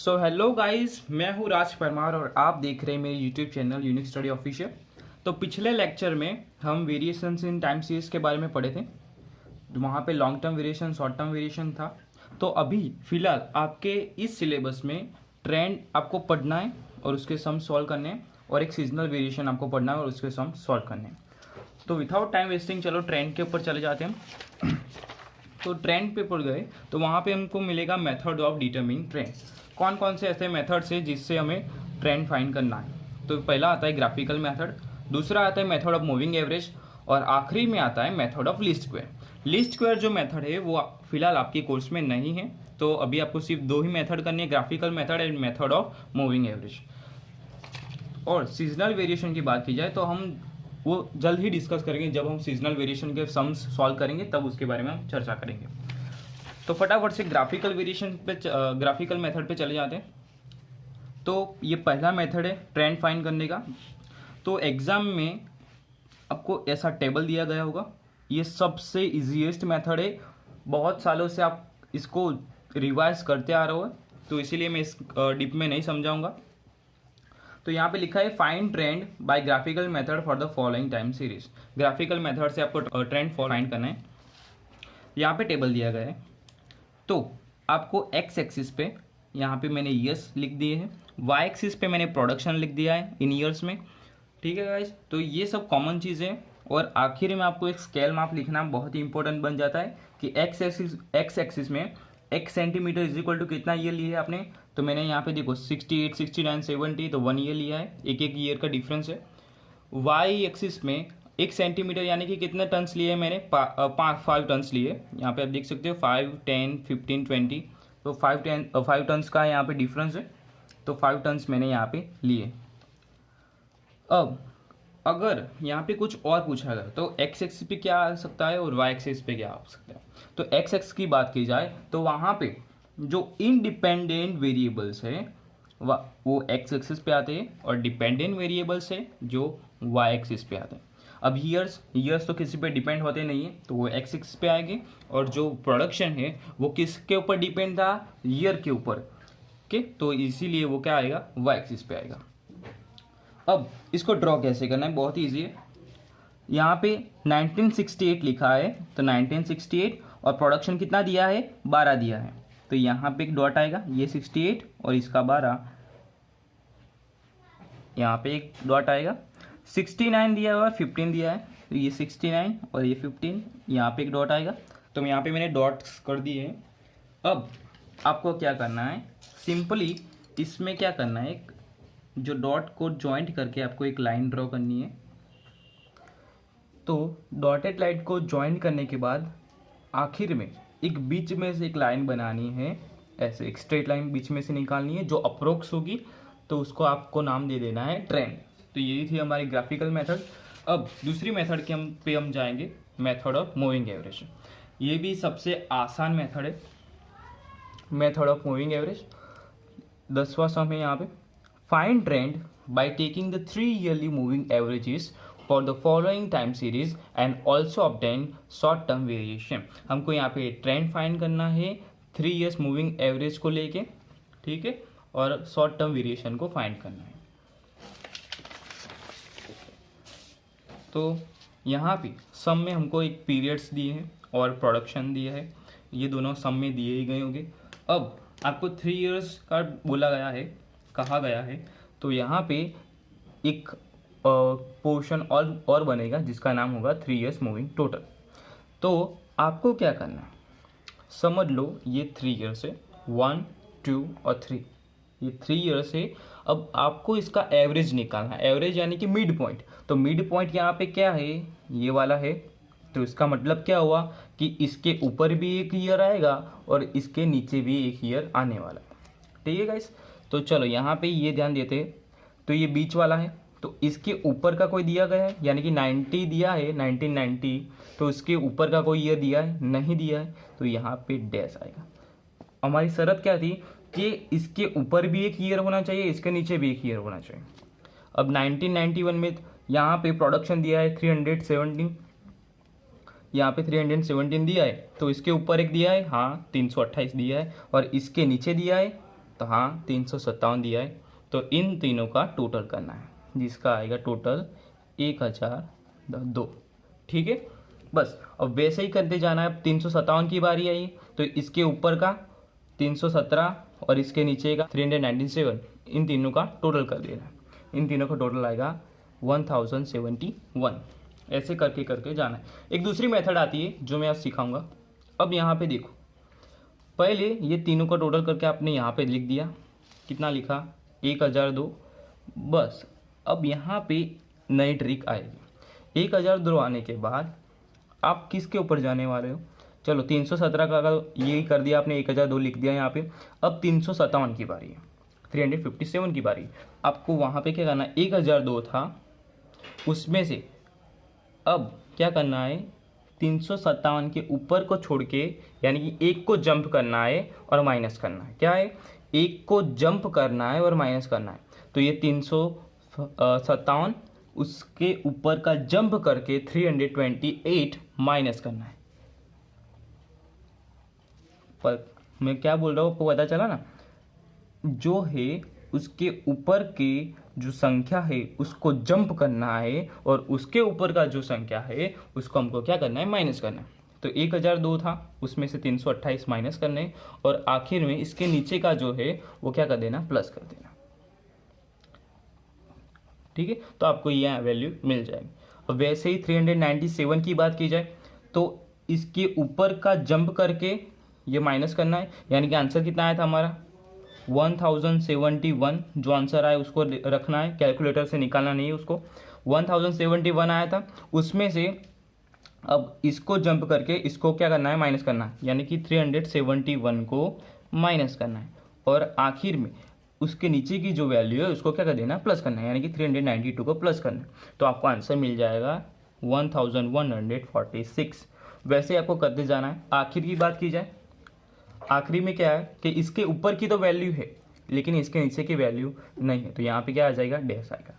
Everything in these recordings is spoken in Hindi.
सो हेलो गाइस, मैं हूँ राज परमार और आप देख रहे हैं मेरे YouTube channel unique study official. तो पिछले लेक्चर में हम वेरिएशंस इन टाइम सीरीज के बारे में पढ़े थे। वहाँ पे long term variation, short term variation था। तो अभी फिलहाल आपके इस सिलेबस में ट्रेंड आपको पढ़ना है और उसके सम सॉल्व करने हैं, और एक सीजनल वेरिएशन आपको पढ़ना है और उसके सम सॉल्व करने हैं। तो विदाउट टाइम वेस्टिंग चलो ट्रेंड के ऊपर चले जाते हैं। तो ट्रेंड पे पढ़ गए तो वहाँ पे हमको मिलेगा मेथड ऑफ डिटरमिनिंग ट्रेंड। कौन कौन से ऐसे मेथड्स है जिससे हमें ट्रेंड फाइंड करना है। तो पहला आता है ग्राफिकल मेथड, दूसरा आता है मेथड ऑफ मूविंग एवरेज, और आखिरी में आता है method of least square. Least square जो मेथड है वो फिलहाल आपके कोर्स में नहीं है, तो अभी आपको सिर्फ दो ही मेथड करनी है, graphical method and method of moving average. और सीजनल वेरिएशन की बात की जाए तो हम वो जल्द ही डिस्कस करेंगे, जब हम सीजनल वेरिएशन के सम्स सॉल्व करेंगे तब उसके बारे में हम चर्चा करेंगे। तो फटाफट से ग्राफिकल वेरिएशन पे ग्राफिकल मेथड पे चले जाते हैं। तो ये पहला मेथड है ट्रेंड फाइंड करने का। तो एग्जाम में आपको ऐसा टेबल दिया गया होगा, ये सबसे इजीएस्ट मेथड है, बहुत सालों से आप इसको रिवाइज करते आ रहे हो, तो इसीलिए मैं इस डिप में नहीं समझाऊंगा। तो यहाँ पे लिखा है find trend by graphical method for the following time series. Graphical method से आपको ट्रेंड फाइंड करना है। यहाँ पे टेबल दिया गया है, तो आपको एक्स एक्सिस पे यहाँ पे मैंने ईयर्स लिख दिए हैं, वाई एक्सिस पे मैंने प्रोडक्शन लिख दिया है इन ईयर्स में। ठीक है गाइज, तो ये सब कॉमन चीज़ें। और आखिर में आपको एक स्केल माप लिखना बहुत ही इंपॉर्टेंट बन जाता है कि एक्स एक्सिस में X centimetre is equal to कितना ईयर लिया है आपने। तो मैंने यहाँ पे देखो 68, 69, 70, तो 1 ईयर लिया है, एक एक ईयर का डिफरेंस है। वाई एक्सिस में 1 सेंटीमीटर यानी कि कितने टन्स लिए मैंने, 5 टन्स लिए। यहाँ पे आप देख सकते हो 5, 10, 15, 20, तो 5 टन्स का यहाँ पे डिफरेंस है, तो 5 टन्स मैंने यहाँ पे लिए। अब अगर यहाँ पे कुछ और पूछा गया तो एक्स एक्सिस पे क्या आ सकता है और वाई एक्सिस पे क्या आ सकता है। तो एक्स एक्सिस की बात की जाए तो वहाँ पे जो इंडिपेंडेंट वेरिएबल्स है वो एक्स एक्सिस पे आते हैं, और डिपेंडेंट वेरिएबल्स है जो वाई एक्सिस पे आते हैं। अब ईयर्स तो किसी पे डिपेंड होते नहीं है, तो वो एक्स एक्सिस पे आएंगे, और जो प्रोडक्शन है वो किसके ऊपर डिपेंड था, ईयर के ऊपर के, तो इसीलिए वो क्या आएगा, वाई एक्सिस पे आएगा। अब इसको ड्रॉ कैसे करना है, बहुत ईजी है। यहाँ पे 1968 लिखा है, तो 1968 और प्रोडक्शन कितना दिया है, 12 दिया है, तो यहाँ पे एक डॉट आएगा, ये 68 और इसका 12, यहाँ पे एक डॉट आएगा। 69 दिया हुआ, 15 दिया है, तो ये 69 और ये 15, यहाँ पे एक डॉट आएगा। तो यहाँ पे मैंने डॉट्स कर दिए हैं। अब आपको क्या करना है, सिंपली इसमें क्या करना है, जो डॉट को ज्वाइंट करके आपको एक लाइन ड्रॉ करनी है। तो डॉटेड लाइन को ज्वाइंट करने के बाद आखिर में एक बीच में से एक लाइन बनानी है, ऐसे एक स्ट्रेट लाइन बीच में से निकालनी है जो अप्रोक्स होगी, तो उसको आपको नाम दे देना है ट्रेंड। तो यही थी हमारी ग्राफिकल मेथड। अब दूसरी मेथड के हम जाएंगे, मेथड ऑफ मूविंग एवरेज। ये भी सबसे आसान मेथड है, मेथड ऑफ मूविंग एवरेज। 10वां सम है यहाँ पे, find trend by taking the 3 yearly moving averages for the following time series and also obtain short term variation. हमको यहाँ पे ट्रेंड फाइंड करना है 3 ईयर्स मूविंग एवरेज को लेके, ठीक है, और शॉर्ट टर्म वेरिएशन को फाइंड करना है। तो यहाँ पे सम में हमको एक पीरियड्स दिए हैं और प्रोडक्शन दिया है, ये दोनों सम में दिए ही गए होंगे। अब आपको 3 ईयर्स का बोला गया है, कहा गया है, तो यहाँ पे एक पोर्शन और बनेगा जिसका नाम होगा 3 ईयर्स मूविंग टोटल। तो आपको क्या करना है, समझ लो ये 3 ईयर्स है, 1, 2 और 3, ये 3 ईयर्स है। अब आपको इसका एवरेज निकालना है, एवरेज यानी कि मिड पॉइंट। तो मिड पॉइंट यहाँ पे क्या है, ये वाला है, तो इसका मतलब क्या हुआ कि इसके ऊपर भी एक ईयर आएगा और इसके नीचे भी एक ईयर आने वाला है। ठीक है गाइस, तो चलो यहाँ पे ये ध्यान देते हैं। तो ये बीच वाला है, तो इसके ऊपर का कोई दिया गया है, यानी कि 90 दिया है, 1990, तो इसके ऊपर का कोई ईयर दिया है, नहीं दिया है, तो यहाँ पे डैश आएगा। हमारी शर्त क्या थी कि इसके ऊपर भी एक ईयर होना चाहिए, इसके नीचे भी एक ईयर होना चाहिए। अब 1991 में यहाँ पे प्रोडक्शन दिया है 317, यहाँ पे 317 दिया है, तो इसके ऊपर एक दिया है, हाँ 328 दिया है, और इसके नीचे दिया है तो हाँ 357 दिया है, तो इन तीनों का टोटल करना है, जिसका आएगा टोटल 1002। ठीक है, बस अब वैसे ही करते जाना है। अब 357 की बारी आई, तो इसके ऊपर का 317 और इसके नीचे का 397, इन तीनों का टोटल कर देना है। इन तीनों का टोटल आएगा 1071। ऐसे करके करके जाना है। एक दूसरी मेथड आती है जो मैं आज सिखाऊंगा। अब यहाँ पे देखो, पहले ये तीनों का टोटल करके आपने यहाँ पे लिख दिया, कितना लिखा 1002। बस अब यहाँ पे नई ट्रिक आएगी। 1002 आने के बाद आप किसके ऊपर जाने वाले हो? चलो 317 का अगर ये कर दिया आपने, 1002 लिख दिया यहाँ पे। अब 357 की बारी है, 357 की बारी। आपको वहाँ पे क्या करना है, 1002 था उसमें से अब क्या करना है, 357 के ऊपर को छोड़ के, यानी कि एक को जंप करना है और माइनस करना है। क्या है, एक को जंप करना है और माइनस करना है। तो ये 357 उसके ऊपर का जंप करके 328 माइनस करना है। पर मैं क्या बोल रहा हूँ आपको पता चला ना? जो है उसके ऊपर के जो संख्या है उसको जंप करना है और उसके ऊपर का जो संख्या है उसको हमको क्या करना है, माइनस करना है। तो 1002 था उसमें से 328 माइनस करने, और आखिर में इसके नीचे का जो है वो क्या कर देना, प्लस कर देना। ठीक है, तो आपको यह वैल्यू मिल जाएगी। और वैसे ही 397 की बात की जाए तो इसके ऊपर का जंप करके ये माइनस करना है, यानी कि आंसर कितना आया था हमारा 1071। जो आंसर आया उसको रखना है, कैलकुलेटर से निकालना नहीं है उसको। 1071 आया था, उसमें से अब इसको जंप करके इसको क्या करना है, माइनस करना है, यानी कि 371 को माइनस करना है, और आखिर में उसके नीचे की जो वैल्यू है उसको क्या कर देना, प्लस करना है, यानी कि 392 को प्लस करना है। तो आपको आंसर मिल जाएगा 1146। वैसे आपको करते जाना है। आखिर की बात की जाए, आखिरी में क्या है कि इसके ऊपर की तो वैल्यू है लेकिन इसके नीचे की वैल्यू नहीं है, तो यहाँ पे क्या आ जाएगा, डैश आएगा।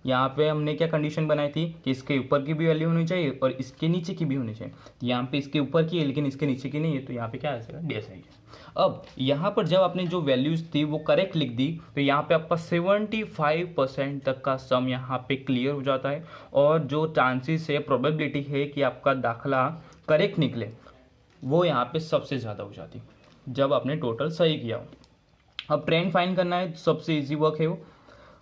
यहाँ पे हमने क्या कंडीशन बनाई थी कि इसके ऊपर की भी वैल्यू होनी चाहिए और इसके नीचे की भी होनी चाहिए। तो यहाँ पे इसके ऊपर की है लेकिन इसके नीचे की नहीं है, तो यहाँ पे क्या आ जाएगा, डैश आएगा। अब यहाँ पर जब आपने जो वैल्यूज थी वो करेक्ट लिख दी तो यहाँ पे आपका 75% तक का सम यहाँ पे क्लियर हो जाता है, और जो चांसेस है, प्रोबेबिलिटी है कि आपका दाखला करेक्ट निकले, वो यहाँ पे सबसे ज़्यादा हो जाती है जब आपने टोटल सही किया हो। अब ट्रेंड फाइंड करना है, सबसे इजी वर्क है वो।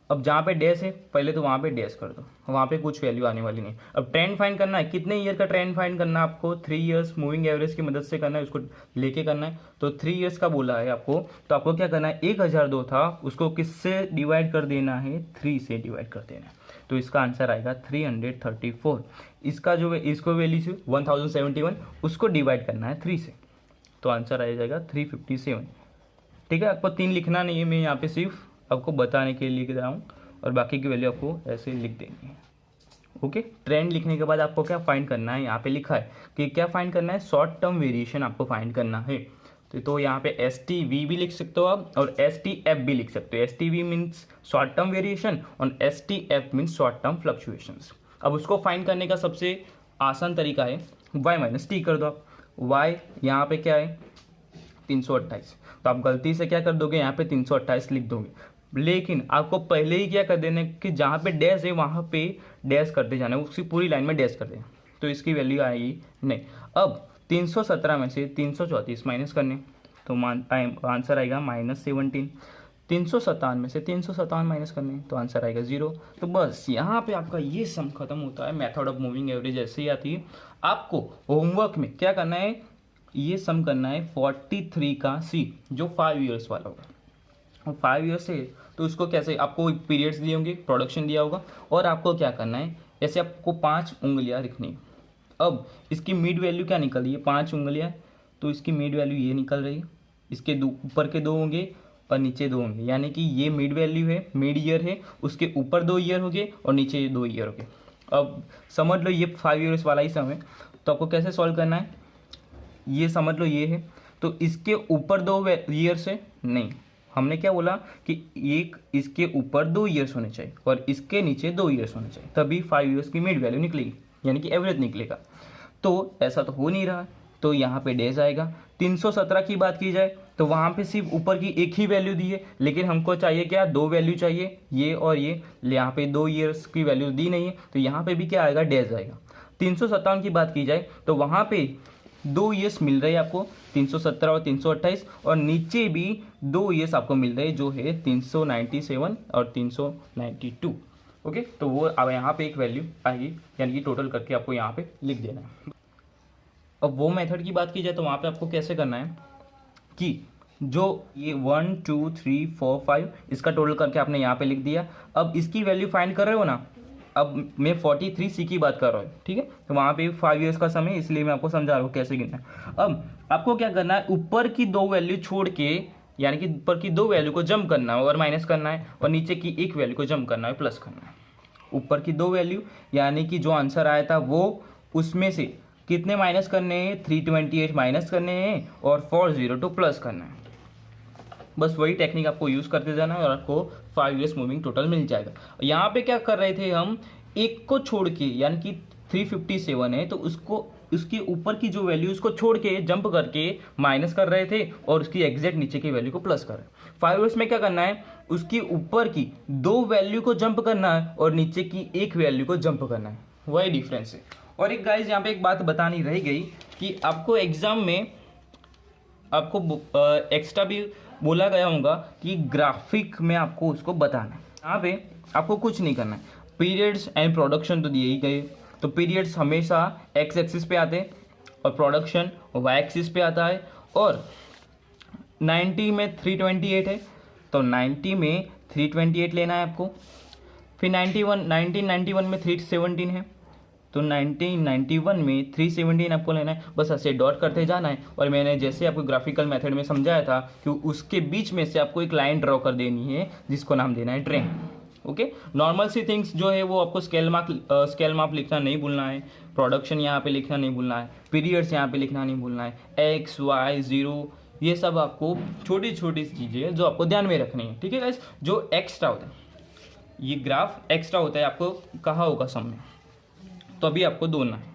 अब जहाँ पे डैश है पहले तो वहाँ पे डैश कर दो, वहाँ पे कुछ वैल्यू आने वाली नहीं। अब ट्रेंड फाइंड करना है, कितने ईयर का ट्रेंड फाइंड करना है आपको, 3 इयर्स मूविंग एवरेज की मदद से करना है, उसको लेके करना है। तो 3 इयर्स का बोला है आपको, तो आपको क्या करना है, 1002 था उसको किससे डिवाइड कर देना है, 3 से डिवाइड कर देना है। तो इसका आंसर आएगा 334। इसका जो इसको वैल्यू 1071 उसको डिवाइड करना है 3 से, तो आंसर आ जाएगा 357। ठीक है, आपको 3 लिखना नहीं है, मैं यहाँ पे सिर्फ आपको बताने के लिए लिख रहा हूँ, और बाकी की वैल्यू आपको ऐसे लिख देनी है। ओके, ट्रेंड लिखने के बाद आपको क्या फाइंड करना है, यहाँ पे लिखा है कि क्या फाइंड करना है, शॉर्ट टर्म वेरिएशन आपको फाइंड करना है। तो यहाँ पे STV भी लिख सकते हो आप, और STF भी लिख सकते हो। STV means short term variation और STF means short term fluctuations. अब उसको फाइंड करने का सबसे आसान तरीका है, y माइनस टी कर दो आप। y यहाँ पे क्या है, 328, तो आप गलती से क्या कर दोगे, यहाँ पे 328 लिख दोगे, लेकिन आपको पहले ही क्या कर देना है कि जहाँ पे डैश है वहाँ पे डैश करते जाना है, उसकी पूरी लाइन में डैश कर देना, तो इसकी वैल्यू आएगी नहीं। अब 317 में से 334 माइनस करने, तो आंसर आएगा -17। 357 में से 357 माइनस करने, तो आंसर आएगा 0। तो बस यहाँ पे आपका ये सम खत्म होता है। मेथड ऑफ मूविंग एवरेज ऐसे ही आती है। आपको होमवर्क में क्या करना है, ये सम करना है 43 का C, जो 5 इयर्स वाला होगा। और 5 इयर्स से तो उसको कैसे, आपको पीरियड्स दिए होंगे, प्रोडक्शन दिया होगा, और आपको क्या करना है, ऐसे आपको 5 उंगलियां लिखनी। अब इसकी मिड वैल्यू क्या निकल रही है, 5 उंगलियां, तो इसकी मिड वैल्यू ये निकल रही है। इसके ऊपर के 2 होंगे और नीचे 2 होंगे, यानी कि ये मिड वैल्यू है, मिड ईयर है, उसके ऊपर 2 ईयर हो गए और नीचे 2 ईयर हो गए। अब समझ लो ये 5 इयर्स वाला ही सम है, तो आपको कैसे सॉल्व करना है, ये समझ लो ये है, तो इसके ऊपर 2 ईयर्स है नहीं, हमने क्या बोला कि एक इसके ऊपर 2 ईयर्स होने चाहिए और इसके नीचे 2 ईयर्स होने चाहिए, तभी 5 इयर्स की मिड वैल्यू निकलेगी, यानी कि एवरेज निकलेगा। तो ऐसा तो हो नहीं रहा, तो यहाँ पे डेज आएगा। 317 की बात की जाए तो वहाँ पे सिर्फ ऊपर की एक ही वैल्यू दी है, लेकिन हमको चाहिए क्या, 2 वैल्यू चाहिए, ये और ये। यहाँ पे 2 ईयर्स की वैल्यू दी नहीं है, तो यहाँ पे भी क्या आएगा, डेज आएगा। 357 की बात की जाए तो वहाँ पे 2 ईयर्स मिल रहे हैं आपको, 317 और 328, और नीचे भी 2 ईयर्स आपको मिल रहे हैं जो है 397 और 392। ओके, तो वो अब यहाँ पे एक वैल्यू आएगी, यानी कि टोटल करके आपको यहाँ पे लिख देना है। अब वो मेथड की बात की जाए तो वहाँ पे आपको कैसे करना है कि जो ये 1 2 3 4 5 इसका टोटल करके आपने यहाँ पे लिख दिया। अब इसकी वैल्यू फाइंड कर रहे हो ना, अब मैं 43C की बात कर रहा हूँ, ठीक है। तो वहाँ पे 5 ईयर्स का समय, इसलिए मैं आपको समझा रहा हूँ कैसे गिनना है। अब आपको क्या करना है, ऊपर की 2 वैल्यू छोड़ के, यानी कि ऊपर की 2 वैल्यू को जंप करना है और माइनस करना है, और नीचे की एक वैल्यू को जंप करना है, प्लस करना है। ऊपर की 2 वैल्यू यानी कि जो आंसर आया था वो, उसमें से कितने माइनस करने हैं, 328 माइनस करने हैं और 402 प्लस करना है। बस वही टेक्निक आपको यूज़ करते जाना है और आपको 5 ईयर्स मूविंग टोटल मिल जाएगा। यहाँ पे क्या कर रहे थे हम, एक को छोड़ के, यानी कि 357 है तो उसको, उसके ऊपर की जो वैल्यू उसको छोड़ के जंप करके माइनस कर रहे थे और उसकी एग्जैक्ट नीचे की वैल्यू को प्लस कर रहे। 5 ईयर्स में क्या करना है, उसकी ऊपर की 2 वैल्यू को जंप करना है और नीचे की एक वैल्यू को जंप करना है, वही डिफरेंस है। और एक गाइज यहाँ पे एक बात बतानी रह गई कि आपको एग्जाम में आपको एक्स्ट्रा भी बोला गया होगा कि ग्राफिक में आपको उसको बताना है। यहाँ पे आपको कुछ नहीं करना है, पीरियड्स एंड प्रोडक्शन तो दिए ही गए, तो पीरियड्स हमेशा एक्स एक्सिस पे आते हैं और प्रोडक्शन वाई एक्सिस पे आता है। और 90 में 328 है तो 90 में 328 लेना है आपको। फिर 1991 में 317 है तो 1991 में 317 आपको लेना है। बस ऐसे डॉट करते जाना है, और मैंने जैसे आपको ग्राफिकल मेथड में समझाया था कि उसके बीच में से आपको एक लाइन ड्रॉ कर देनी है जिसको नाम देना है train. Okay, normal see things जो है वो आपको स्केल माप लिखना नहीं भूलना है, प्रोडक्शन यहाँ पे लिखना नहीं भूलना है, पीरियड्स यहाँ पे लिखना नहीं भूलना है, एक्स वाई जीरो, ये सब आपको छोटी छोटी चीज़ें जो आपको ध्यान में रखनी है। ठीक है गाइस, जो एक्स्ट्रा होता है, ये ग्राफ एक्स्ट्रा होता है, आपको कहा होगा सब में, तो अभी आपको दोना है।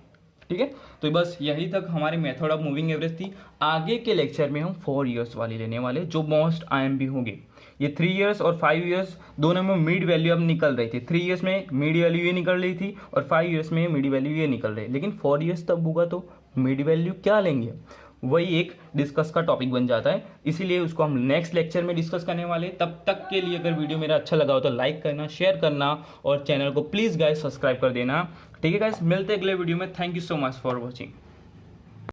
ठीक है, तो बस यही तक हमारी मेथड ऑफ मूविंग एवरेज थी। आगे के लेक्चर में हम 4 ईयर्स वाली लेने वाले, जो मोस्ट IMP होंगे। ये 3 ईयर्स और 5 ईयर्स दोनों में मिड वैल्यू अब निकल रही थी। 3 ईयर्स में मिड वैल्यू ये निकल रही थी और 5 ईयर्स में मिड वैल्यू ये निकल रही है, लेकिन 4 ईयर्स तब होगा तो मिड वैल्यू क्या लेंगे, वही एक डिस्कस का टॉपिक बन जाता है। इसीलिए उसको हम नेक्स्ट लेक्चर में डिस्कस करने वाले। तब तक के लिए अगर वीडियो मेरा अच्छा लगा हो तो लाइक करना, शेयर करना और चैनल को प्लीज़ गाइस सब्सक्राइब कर देना। ठीक है गाइस, मिलते हैं अगले वीडियो में। Thank you so much for watching.